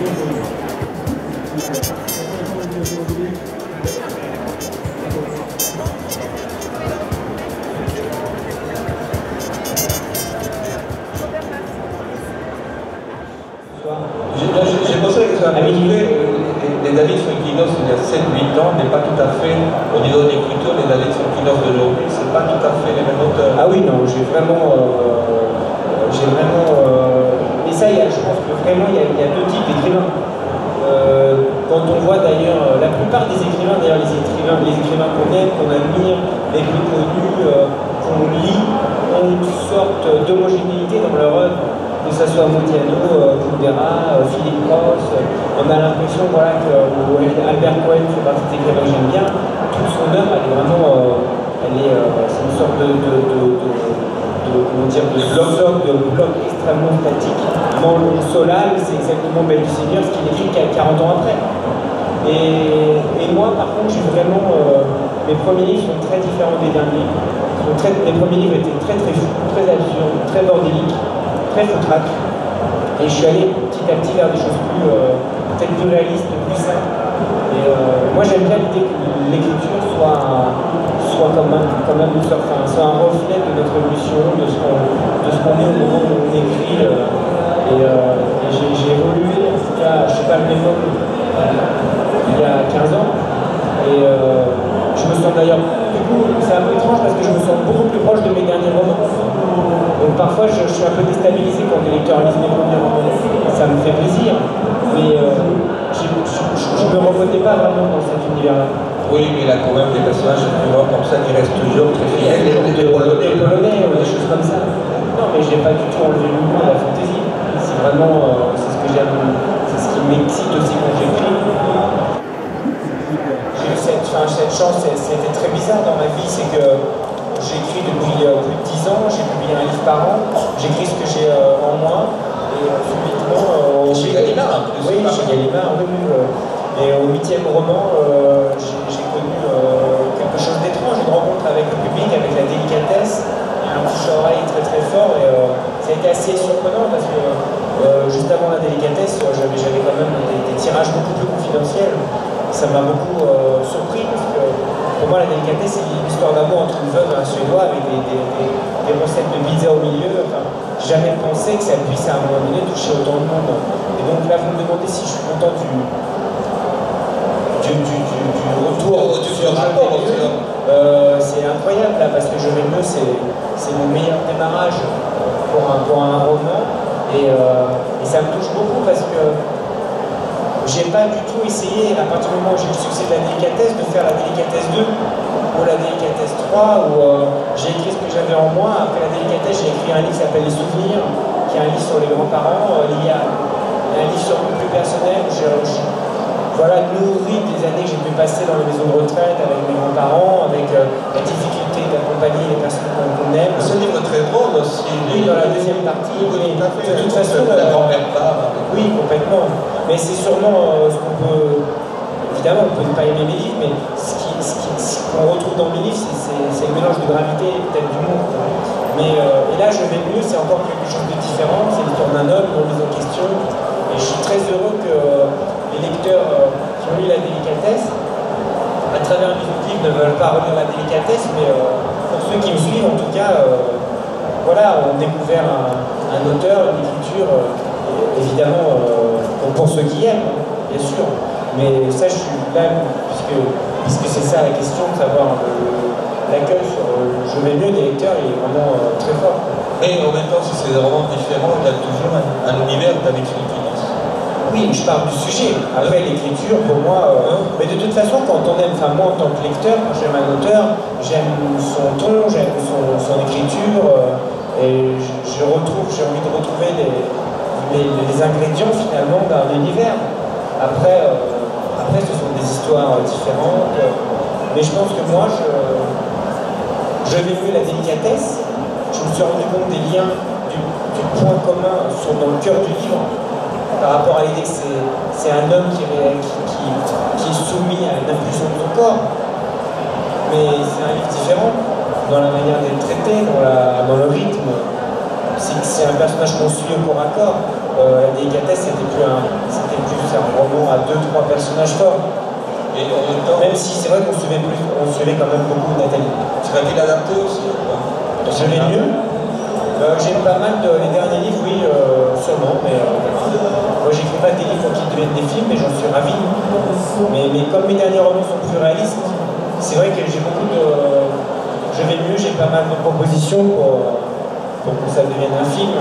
J'ai pensé que ça les Davidson Quinos il y a 7-8 ans n'est pas tout à fait, au niveau de l'écriture, les Davidson Quinos d'aujourd'hui, c'est pas tout à fait les mêmes auteurs. Ah oui, non, j'ai vraiment mais ça, je pense que vraiment, il y a deux types d'écrivains. Quand on voit d'ailleurs, la plupart des écrivains, d'ailleurs les écrivains qu'on aime, qu'on admire, les plus connus, qu'on lit, ont une sorte d'homogénéité dans leur œuvre. Que ce soit Modiano, Kundera, Philippe Ross, on a l'impression voilà, que Albert Cohen fait partie des écrivains que j'aime bien, toute son œuvre, elle est vraiment, c'est une sorte de bloc extrêmement statique. Solal, c'est exactement Belle du Seigneur, ce qu'il écrit 40 ans après. Et moi, par contre, j'ai vraiment, mes premiers livres sont très différents des derniers. Les premiers livres étaient très fous, très absurdes, très bordéliques, très foutraques. Et je suis allé petit à petit vers des choses peut-être plus réalistes, plus simples. Et moi j'aime bien l'idée que l'écriture soit comme un reflet de notre évolution, de ce qu'on est au moment où on écrit. J'ai évolué, en tout cas, je ne sais pas le même homme, il y a 15 ans. Et je me sens d'ailleurs, du coup, c'est un peu étrange parce que je me sens beaucoup plus proche de mes derniers romans. Donc parfois je suis un peu déstabilisé quand les lecteurs lisent mes premiers romans. Ça me fait plaisir, mais je ne me reconnais pas vraiment dans cet univers-là. Oui, mais il a quand même des personnages comme ça qui restent toujours très fidèles. Des Polonais ou des choses comme ça. Non, mais je n'ai pas du tout enlevé l'humour de la fantaisie. C'est vraiment, c'est ce que j'aime, c'est ce qui m'excite aussi quand j'écris. J'ai eu cette chance, c'était très bizarre dans ma vie, c'est que j'écris depuis plus de 10 ans, j'ai publié un livre par an, j'écris ce que j'ai en moi, et subitement... chez Gallimard, en plus. Oui, chez Gallimard, oui. Et au 8e roman, j'ai connu quelque chose d'étrange, une rencontre avec le public, avec la délicatesse, un bouche-oreille très fort, et ça a été assez surprenant parce que juste avant la délicatesse, j'avais quand même des tirages beaucoup plus confidentiels. Ça m'a beaucoup surpris parce que pour moi la délicatesse c'est une histoire d'amour entre une veuve et un Suédois avec des recettes de pizza au milieu. Enfin, j'ai jamais pensé que ça puisse à un moment donné toucher autant de monde. Et donc là vous me demandez si je suis content du retour du rapport. C'est incroyable là parce que Je vais mieux c'est mon meilleur démarrage pour un roman et ça me touche beaucoup parce que j'ai pas du tout essayé, à partir du moment où j'ai eu le succès de la délicatesse, de faire la délicatesse 2 ou la délicatesse 3 où j'ai écrit ce que j'avais en moi. Après la délicatesse, j'ai écrit un livre qui s'appelle Les Souvenirs, qui est un livre sur les grands-parents. Il y a un livre sur le plus personnel où j'ai nourri des années que j'ai pu passer dans les maisons de retraite avec mes grands-parents, avec la difficulté d'accompagner les personnes qu'on aime. Ce livre est très drôle aussi. Oui, dans la deuxième partie. Oui, de toute façon, la grand-mère part. Oui, complètement. Mais c'est sûrement ce qu'on peut... Évidemment, on peut ne pas aimer mes livres, mais ce qu'on retrouve dans mes livres, c'est le mélange de gravité et peut-être d'humour. Mais et là, Je vais mieux, c'est encore quelque chose de différent. C'est l'histoire d'un homme, non mis en question. Et je suis très heureux que les lecteurs qui ont lu la délicatesse, à travers mes livres, ne veulent pas relire la délicatesse, mais pour ceux qui me suivent, en tout cas, ont découvert un auteur, une écriture, évidemment, pour ceux qui aiment, bien sûr. Mais ça, je suis là, puisque c'est ça la question, de savoir l'accueil sur Je vais mieux des lecteurs, il est vraiment très fort. Mais en même temps, si c'est des romans différents, il y a toujours un univers Davidson Quinos. Oui, je parle du sujet. Après, l'écriture, pour moi... mais de toute façon, quand on aime, enfin moi en tant que lecteur, quand j'aime un auteur, j'aime son ton, j'aime son écriture, et j'ai envie de retrouver les ingrédients finalement d'un univers. Après, ce sont des histoires différentes, mais je pense que moi, je vais mieux la délicatesse. Je me suis rendu compte des liens, du point commun dans le cœur du livre, par rapport à l'idée que c'est un homme qui est soumis à une impulsion de son corps. Mais c'est un livre différent dans la manière d'être traité, dans le rythme. C'est un personnage qu'on suit au corps à corps. La délicatesse, c'était plus nom à 2-3 personnages forts. Et en même temps, Même si c'est vrai qu'on suivait quand même beaucoup Nathalie. serait-il adapté aussi ou pas? Je l'ai mieux. J'ai pas mal les derniers livres, oui, sûrement, mais moi j'écris pas des livres qui deviennent des films, mais j'en suis ravi. Mais comme mes derniers romans sont plus réalistes, c'est vrai que j'ai beaucoup de. Je vais mieux, j'ai pas mal de propositions pour que ça devienne un film.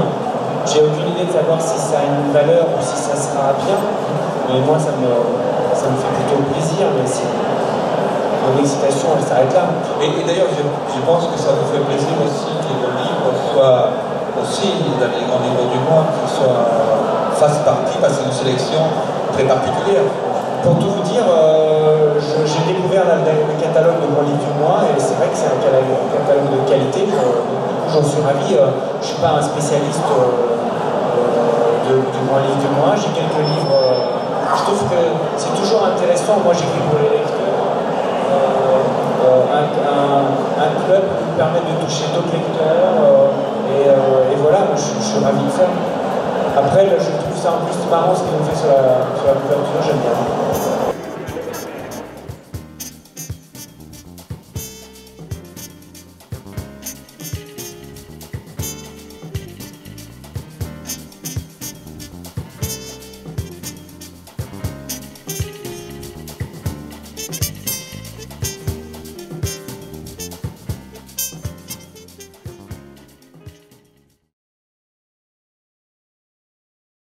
J'ai aucune idée de savoir si ça a une valeur ou si ça sera bien, mais moi ça me fait plutôt plaisir, mais mon excitation elle s'arrête là. Et d'ailleurs, je pense que ça vous fait plaisir aussi que le livre soit aussi dans les grands livres du monde, fasse partie, parce que c'est une sélection très particulière. Pour tout vous dire, j'ai découvert le catalogue de Grand Livre du Mois et c'est vrai que c'est un catalogue de qualité. Du coup, j'en suis ravi. Je ne suis pas un spécialiste du Grand Livre du Mois. J'ai quelques livres. Je trouve que c'est toujours intéressant. Moi, j'écris pour les lecteurs. Un club qui permet de toucher d'autres lecteurs. Et voilà, moi, je suis ravi de ça. Après, je trouve ça en plus marrant ce qu'ils ont fait sur la couverture, j'aime bien.